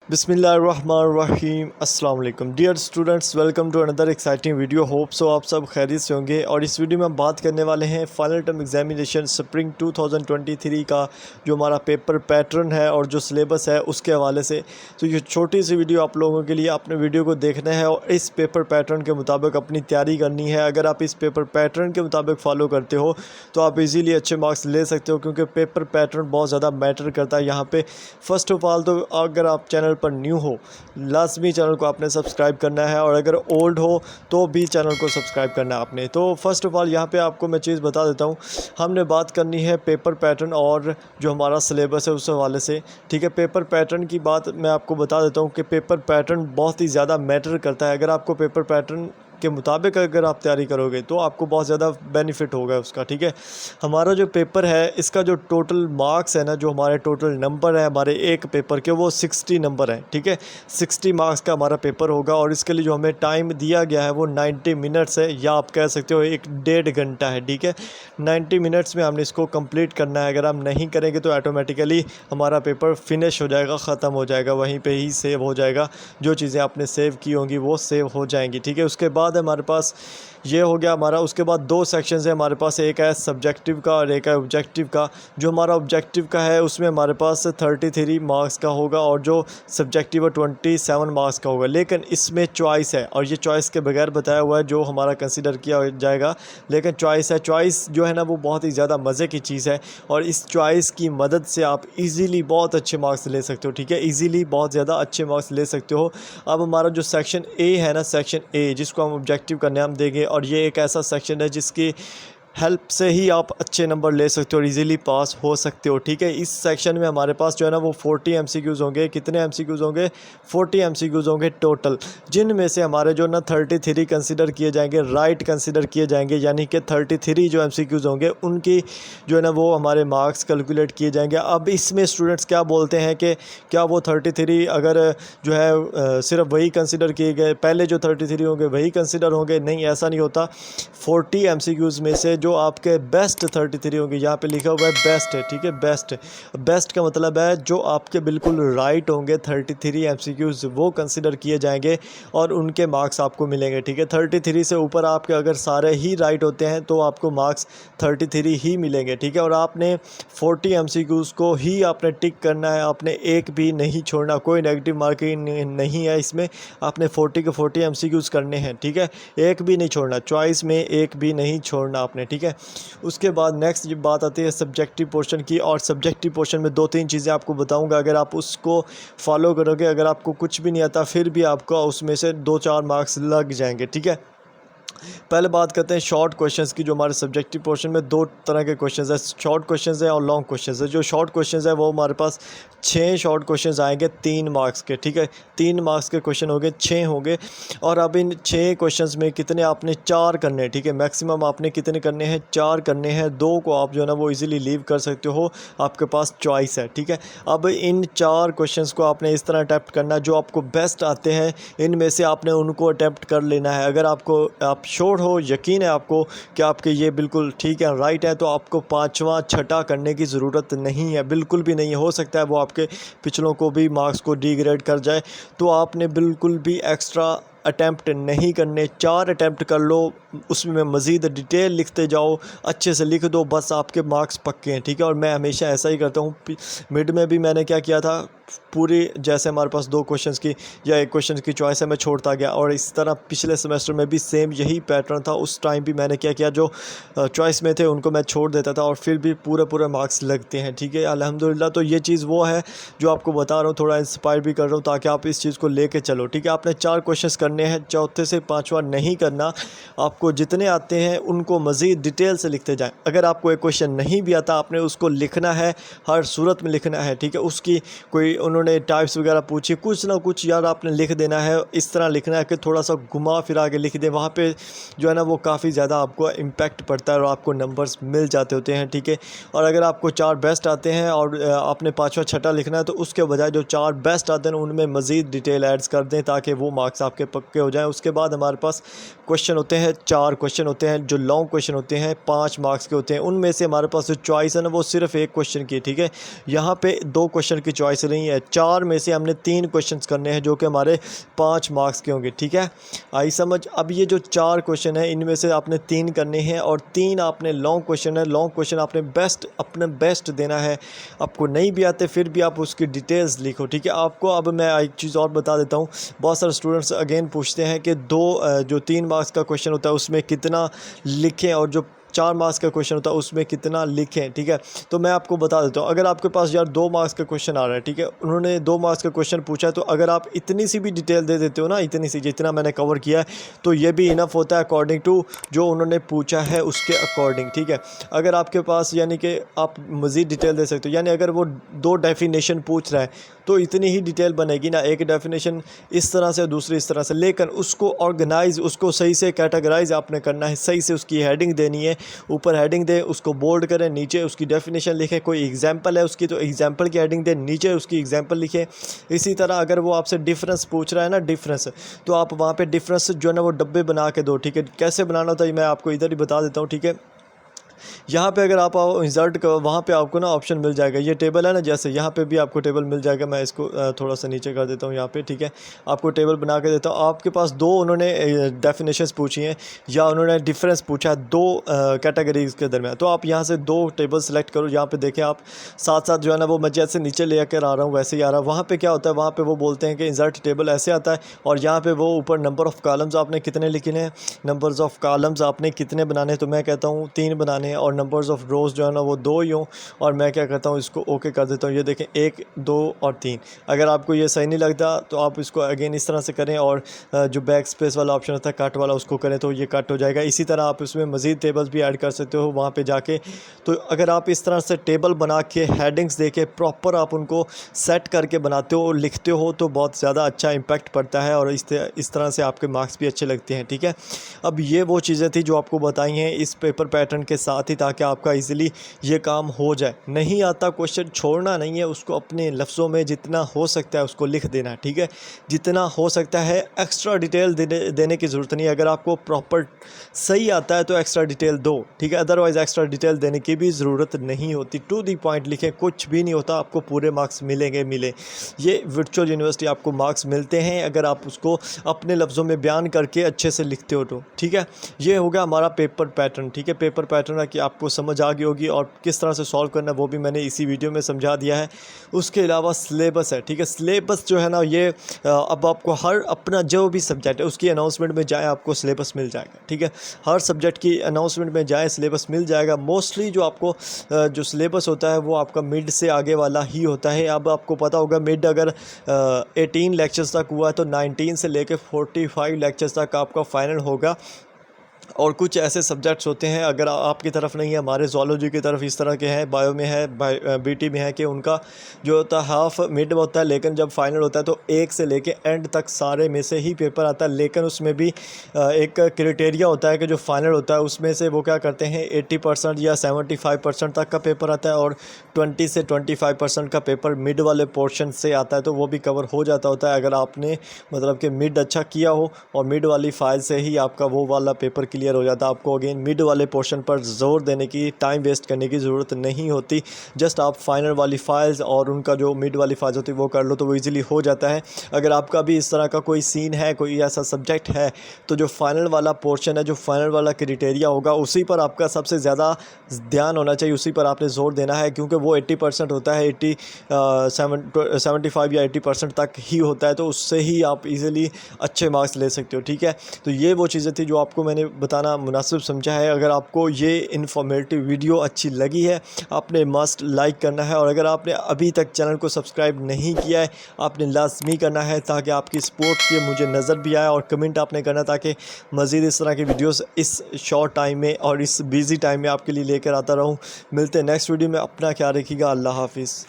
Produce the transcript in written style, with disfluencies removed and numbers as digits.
बिस्मिल्लाहिर्रहमानिर्रहीम अस्सलाम वालेकुम dear students, welcome to another exciting video. Hope so आप सब खैरियत से होंगे। और इस वीडियो में हम बात करने वाले हैं फाइनल टर्म एग्जामिनेशन स्प्रिंग 2023 का जो हमारा पेपर पैटर्न है और जो सिलेबस है उसके हवाले से। तो ये छोटी सी वीडियो आप लोगों के लिए, आपने वीडियो को देखना है और इस पेपर पैटर्न के मुताबिक अपनी तैयारी करनी है। अगर आप इस पेपर पैटर्न के मुताबिक फॉलो करते हो तो आप इजीली अच्छे मार्क्स ले सकते हो, क्योंकि पेपर पैटर्न बहुत ज़्यादा मैटर करता है यहाँ पे। फर्स्ट ऑफ ऑल तो अगर आप चैनल पर न्यू हो, लाजमी चैनल को आपने सब्सक्राइब करना है, और अगर ओल्ड हो तो भी चैनल को सब्सक्राइब करना है आपने। तो फर्स्ट ऑफ ऑल यहाँ पे आपको मैं चीज़ बता देता हूँ। हमने बात करनी है पेपर पैटर्न और जो हमारा सिलेबस है उस हवाले से। ठीक है, पेपर पैटर्न की बात मैं आपको बता देता हूँ कि पेपर पैटर्न बहुत ही ज़्यादा मैटर करता है। अगर आपको पेपर पैटर्न के मुताबिक अगर आप तैयारी करोगे तो आपको बहुत ज़्यादा बेनिफिट होगा उसका। ठीक है, हमारा जो पेपर है इसका जो टोटल मार्क्स है ना, जो हमारे टोटल नंबर है हमारे एक पेपर के, वो 60 नंबर है। ठीक है, 60 मार्क्स का हमारा पेपर होगा। और इसके लिए जो हमें टाइम दिया गया है वो 90 मिनट्स है, या आप कह सकते हो 1.5 घंटा है। ठीक है, 90 मिनट्स में हमने इसको कंप्लीट करना है। अगर हम नहीं करेंगे तो ऑटोमेटिकली हमारा पेपर फिनिश हो जाएगा, ख़त्म हो जाएगा, वहीं पे ही सेव हो जाएगा। जो चीज़ें आपने सेव की होंगी वो सेव हो जाएंगी। ठीक है, उसके बाद हमारे पास ये हो गया हमारा। उसके बाद दो सेक्शंस है हमारे पास, एक है सब्जेक्टिव का और एक है ऑब्जेक्टिव का। जो हमारा ऑब्जेक्टिव का है उसमें हमारे पास 33 मार्क्स का होगा, और जो सब्जेक्टिव है 27 मार्क्स का होगा। लेकिन इसमें चॉइस है, और ये चॉइस के बगैर बताया हुआ है जो हमारा कंसीडर किया जाएगा। लेकिन चॉइस है, चॉइस जो है ना वो बहुत ही ज़्यादा मज़े की चीज़ है, और इस चॉइस की मदद से आप इजीली बहुत अच्छे मार्क्स ले सकते हो। ठीक है, इजीली बहुत ज़्यादा अच्छे मार्क्स ले सकते हो। अब हमारा जो सेक्शन ए है ना, सेक्शन ए जिसको हम ऑब्जेक्टिव का नाम देंगे, और ये एक ऐसा सेक्शन है जिसकी हेल्प से ही आप अच्छे नंबर ले सकते हो और इजीली पास हो सकते हो। ठीक है, इस सेक्शन में हमारे पास जो है ना वो 40 MCQs होंगे। कितने MCQs होंगे? 40 MCQs होंगे टोटल, जिनमें से हमारे जो ना 33 कंसिडर किए जाएंगे, राइट कंसिडर किए जाएंगे। यानी कि 33 जो MCQs होंगे उनकी जो है ना वो हमारे मार्क्स कैलकुलेट किए जाएंगे। अब इसमें स्टूडेंट्स क्या बोलते हैं कि क्या वो 33 अगर जो है सिर्फ वही कंसिडर किए गए, पहले जो 33 होंगे वही कंसिडर होंगे? नहीं, ऐसा नहीं होता। 40 MCQs में से जो आपके बेस्ट 33 होंगे, यहाँ पे लिखा हुआ है बेस्ट है। ठीक है, बेस्ट, बेस्ट का मतलब है जो आपके बिल्कुल राइट होंगे 33 MCQs वो कंसिडर किए जाएंगे और उनके मार्क्स आपको मिलेंगे। ठीक है, 33 से ऊपर आपके अगर सारे ही राइट होते हैं तो आपको मार्क्स 33 ही मिलेंगे। ठीक है, और आपने 40 MCQs को ही आपने टिक करना है, आपने एक भी नहीं छोड़ना, कोई नेगेटिव मार्किंग नहीं है इसमें। आपने 40 के 40 MCQs करने हैं। ठीक है, एक भी नहीं छोड़ना, चॉइस में एक भी नहीं छोड़ना आपने। ठीक है, उसके बाद नेक्स्ट बात आती है सब्जेक्टिव पोर्शन की, और सब्जेक्टिव पोर्शन में 2-3 चीज़ें आपको बताऊंगा। अगर आप उसको फॉलो करोगे, अगर आपको कुछ भी नहीं आता फिर भी आपको उसमें से 2-4 मार्क्स लग जाएंगे। ठीक है, पहले बात करते हैं शॉर्ट क्वेश्चंस की। जो हमारे सब्जेक्टिव पोर्शन में 2 तरह के क्वेश्चंस है, शॉर्ट क्वेश्चंस है और लॉन्ग क्वेश्चंस है। जो शॉर्ट क्वेश्चंस है वो हमारे पास 6 शॉर्ट क्वेश्चंस आएंगे 3 मार्क्स के। ठीक है, 3 मार्क्स के क्वेश्चन हो गए, 6 हो गए। और अब इन 6 क्वेश्चंस में कितने आपने 4 करने हैं। ठीक है, मैक्सिमम आपने कितने करने हैं? 4 करने हैं। 2 को आप जो है ना वो इजीली लीव कर सकते हो, आपके पास चॉइस है। ठीक है, अब इन 4 क्वेश्चंस को आपने इस तरह अटैम्प्ट करना, जो आपको बेस्ट आते हैं इनमें से आपने उनको अटैम्प्ट कर लेना है। अगर आपको आप श्योर हो, यकीन है आपको कि आपके ये बिल्कुल ठीक है, राइट है, तो आपको 5वां 6ठा करने की ज़रूरत नहीं है, बिल्कुल भी नहीं है। हो सकता है वो आपके पिछलों को भी मार्क्स को डिग्रेड कर जाए, तो आपने बिल्कुल भी एक्स्ट्रा अटैम्प्ट नहीं करने। 4 अटैम्प्ट कर लो, उसमें मज़ीद डिटेल लिखते जाओ, अच्छे से लिख दो, बस आपके मार्क्स पक्के हैं। ठीक है, और मैं हमेशा ऐसा ही करता हूँ। मिड में भी मैंने क्या किया था, पूरी जैसे हमारे पास 2 क्वेश्चंस की या 1 क्वेश्चन की चॉइस है, मैं छोड़ता गया। और इस तरह पिछले सेमेस्टर में भी सेम यही पैटर्न था। उस टाइम भी मैंने क्या किया, जो चॉइस में थे उनको मैं छोड़ देता था, और फिर भी पूरे मार्क्स लगते हैं। ठीक है, अल्हम्दुलिल्लाह। तो ये चीज़ वो है जो आपको बता रहा हूँ, थोड़ा इंस्पायर भी कर रहा हूँ ताकि आप इस चीज़ को लेके चलो। ठीक है, आपने 4 क्वेश्चंस करने हैं, चौथे से 5वां नहीं करना। आपको जितने आते हैं उनको मज़ीद डिटेल से लिखते जाएँ। अगर आपको एक क्वेश्चन नहीं भी आता, आपने उसको लिखना है, हर सूरत में लिखना है। ठीक है, उसकी कोई उन्होंने टाइप्स वगैरह पूछी, कुछ ना कुछ यार आपने लिख देना है। इस तरह लिखना है कि थोड़ा सा घुमा फिरा के लिख दें, वहाँ पे जो है ना वो काफ़ी ज़्यादा आपको इम्पैक्ट पड़ता है और आपको नंबर्स मिल जाते होते हैं। ठीक है, और अगर आपको 4 बेस्ट आते हैं और आपने 5वां 6ठा लिखना है, तो उसके बजाय जो 4 बेस्ट आते हैं उनमें मज़ीद डिटेल ऐड्स कर दें ताकि वो मार्क्स आपके पक्के हो जाएं। उसके बाद हमारे पास क्वेश्चन होते हैं, 4 क्वेश्चन होते हैं जो लॉन्ग क्वेश्चन होते हैं, 5 मार्क्स के होते हैं। उनमें से हमारे पास जो चॉइस है ना वो सिर्फ एक क्वेश्चन की, ठीक है। यहाँ पे 2 क्वेश्चन की चॉइस नहीं है, 4 में से हमने 3 क्वेश्चंस करने हैं जो कि हमारे 5 मार्क्स के होंगे, ठीक है। आई समझ। अब ये जो 4 क्वेश्चन है इनमें से आपने 3 करने हैं और 3 आपने लॉन्ग क्वेश्चन है। लॉन्ग क्वेश्चन आपने अपने बेस्ट देना है। आपको नहीं भी आते फिर भी आप उसकी डिटेल्स लिखो, ठीक है। आपको अब मैं एक चीज़ और बता देता हूँ, बहुत सारे स्टूडेंट्स अगेन पूछते हैं कि जो 3 मार्क्स का क्वेश्चन होता है उसमें कितना लिखें और जो 4 मार्क्स का क्वेश्चन होता है उसमें कितना लिखें, ठीक है। तो मैं आपको बता देता हूँ, अगर आपके पास यार 2 मार्क्स का क्वेश्चन आ रहा है, ठीक है, उन्होंने 2 मार्क्स का क्वेश्चन पूछा है, तो अगर आप इतनी सी भी डिटेल दे देते हो ना, इतनी सी जितना मैंने कवर किया है, तो ये भी इनफ होता है अकॉर्डिंग टू जो उन्होंने पूछा है उसके अकॉर्डिंग, ठीक है। अगर आपके पास यानी कि आप मज़ीद डिटेल दे सकते हो, यानी अगर वो 2 डेफिनेशन पूछ रहा है तो इतनी ही डिटेल बनेगी ना, एक डेफिनेशन इस तरह से दूसरी इस तरह से, लेकिन उसको ऑर्गेनाइज, उसको सही से कैटेगराइज आपने करना है, सही से उसकी हेडिंग देनी है, ऊपर हेडिंग दें, उसको बोल्ड करें, नीचे उसकी डेफिनेशन लिखें, कोई एग्जांपल है उसकी तो एग्जांपल की हेडिंग दें, नीचे उसकी एग्जांपल लिखें। इसी तरह अगर वो आपसे डिफरेंस पूछ रहा है ना, डिफरेंस, तो आप वहाँ पे डिफरेंस जो है ना वो डब्बे बना के दो, ठीक है। कैसे बनाना होता है मैं आपको इधर ही बता देता हूँ, ठीक है। यहाँ पे अगर आप इंसर्ट कर, वहाँ पे आपको ना ऑप्शन मिल जाएगा, ये टेबल है ना, जैसे यहाँ पे भी आपको टेबल मिल जाएगा। मैं इसको थोड़ा सा नीचे कर देता हूँ यहाँ पे, ठीक है। आपको टेबल बना के देता हूँ। आपके पास 2 उन्होंने डेफिनेशंस पूछी हैं या उन्होंने डिफरेंस पूछा है 2 कैटेगरीज के दरमियान, तो आप यहाँ से 2 टेबल सेलेक्ट करो। यहाँ पे देखें आप साथ साथ जो है ना वो मैं जैसे नीचे ले कर आ रहा हूँ वैसे ही आ रहा है। वहाँ पर क्या होता है, वहाँ पर वो बोलते हैं कि इंसर्ट टेबल ऐसे आता है, और यहाँ पर वो ऊपर नंबर ऑफ़ कॉलम्स आपने कितने लिखने हैं, नंबर्स ऑफ़ कॉलम्स आपने कितने बनाने हैं, तो मैं कहता हूँ 3 बनाने हैं, और नंबर्स ऑफ रोज़ जो है ना वो 2 ही हों। और मैं क्या करता हूँ, इसको ओके कर देता हूँ। ये देखें 1, 2 और 3। अगर आपको ये सही नहीं लगता तो आप इसको अगेन इस तरह से करें, और जो बैक स्पेस वाला ऑप्शन होता है कट वाला, उसको करें तो ये कट हो जाएगा। इसी तरह आप इसमें मज़ीद टेबल्स भी ऐड कर सकते हो वहाँ पे जाके। तो अगर आप इस तरह से टेबल बना के हेडिंग्स दे के प्रॉपर आप उनको सेट करके बनाते हो और लिखते हो तो बहुत ज़्यादा अच्छा इम्पैक्ट पड़ता है, और इस तरह से आपके मार्क्स भी अच्छे लगते हैं, ठीक है। अब ये वो चीज़ें थी जो आपको बताई हैं इस पेपर पैटर्न के साथ ही, ताकि आपका इजीली ये काम हो जाए। नहीं आता क्वेश्चन छोड़ना नहीं है, उसको अपने लफ्ज़ों में जितना हो सकता है उसको लिख देना है, ठीक है। जितना हो सकता है, एक्स्ट्रा डिटेल देने की ज़रूरत नहीं है। अगर आपको प्रॉपर सही आता है तो एक्स्ट्रा डिटेल दो, ठीक है, अदरवाइज़ एक्स्ट्रा डिटेल देने की भी ज़रूरत नहीं होती। टू दी पॉइंट लिखें, कुछ भी नहीं होता, आपको पूरे मार्क्स मिले। ये वर्चुअल यूनिवर्सिटी आपको मार्क्स मिलते हैं अगर आप उसको अपने लफ्ज़ों में बयान करके अच्छे से लिखते हो तो, ठीक है। ये होगा हमारा पेपर पैटर्न, ठीक है। पेपर पैटर्न है कि आपको समझ आ गई होगी, और किस तरह से सॉल्व करना है वो भी मैंने इसी वीडियो में समझा दिया है। उसके अलावा सिलेबस है, ठीक है। सिलेबस जो है ना ये अब आपको हर अपना जो भी सब्जेक्ट है उसकी अनाउंसमेंट में जाए आपको सिलेबस मिल जाएगा, ठीक है। हर सब्जेक्ट की अनाउंसमेंट में जाए सिलेबस मिल जाएगा। मोस्टली जो आपको जो सिलेबस होता है वो आपका मिड से आगे वाला ही होता है। अब आपको पता होगा मिड अगर 18 लेक्चर्स तक हुआ तो 19 से लेकर 45 लेक्चर्स तक आपका फाइनल होगा। और कुछ ऐसे सब्जेक्ट्स होते हैं, अगर आपकी तरफ नहीं है, हमारे ज़ूलॉजी की तरफ इस तरह के हैं, बायो में है, बीटी में है, कि उनका जो होता है हाफ मिड में होता है, लेकिन जब फाइनल होता है तो 1 से लेके एंड तक सारे में से ही पेपर आता है। लेकिन उसमें भी एक क्राइटेरिया होता है कि जो फाइनल होता है उसमें से वो क्या करते हैं 80% या 75% तक का पेपर आता है, और 20 से 25% का पेपर मिड वाले पोर्शन से आता है, तो वो भी कवर हो जाता होता है अगर आपने मतलब कि मिड अच्छा किया हो, और मिड वाली फाइल से ही आपका वो वाला पेपर क्लियर हो जाता है। आपको अगेन मिड वाले पोर्शन पर जोर देने की, टाइम वेस्ट करने की ज़रूरत नहीं होती। जस्ट आप फाइनल वाली फाइल्स और उनका जो मिड वाली फाइल्स होती है वो कर लो तो वो इजीली हो जाता है। अगर आपका भी इस तरह का कोई सीन है, कोई ऐसा सब्जेक्ट है, तो जो फाइनल वाला पोर्शन है, जो फाइनल वाला क्राइटेरिया होगा, उसी पर आपका सबसे ज़्यादा ध्यान होना चाहिए, उसी पर आपने ज़ोर देना है, क्योंकि वो 80% होता है, 75 या 80% तक ही होता है, तो उससे ही आप इजीली अच्छे मार्क्स ले सकते हो, ठीक है। तो ये वो चीज़ें थी जो आपको मैंने बताना मुनासिब समझा है। अगर आपको ये इन्फॉर्मेटिव वीडियो अच्छी लगी है, आपने मस्ट लाइक करना है, और अगर आपने अभी तक चैनल को सब्सक्राइब नहीं किया है, आपने लाजमी करना है, ताकि आपकी सपोर्ट के मुझे नज़र भी आए, और कमेंट आपने करना ताकि मज़ीद इस तरह की वीडियोस इस शॉर्ट टाइम में और इस बिज़ी टाइम में आपके लिए लेकर आता रहूँ। मिलते हैं नेक्स्ट वीडियो में। अपना ख्याल रखिएगा। अल्लाह हाफिज़।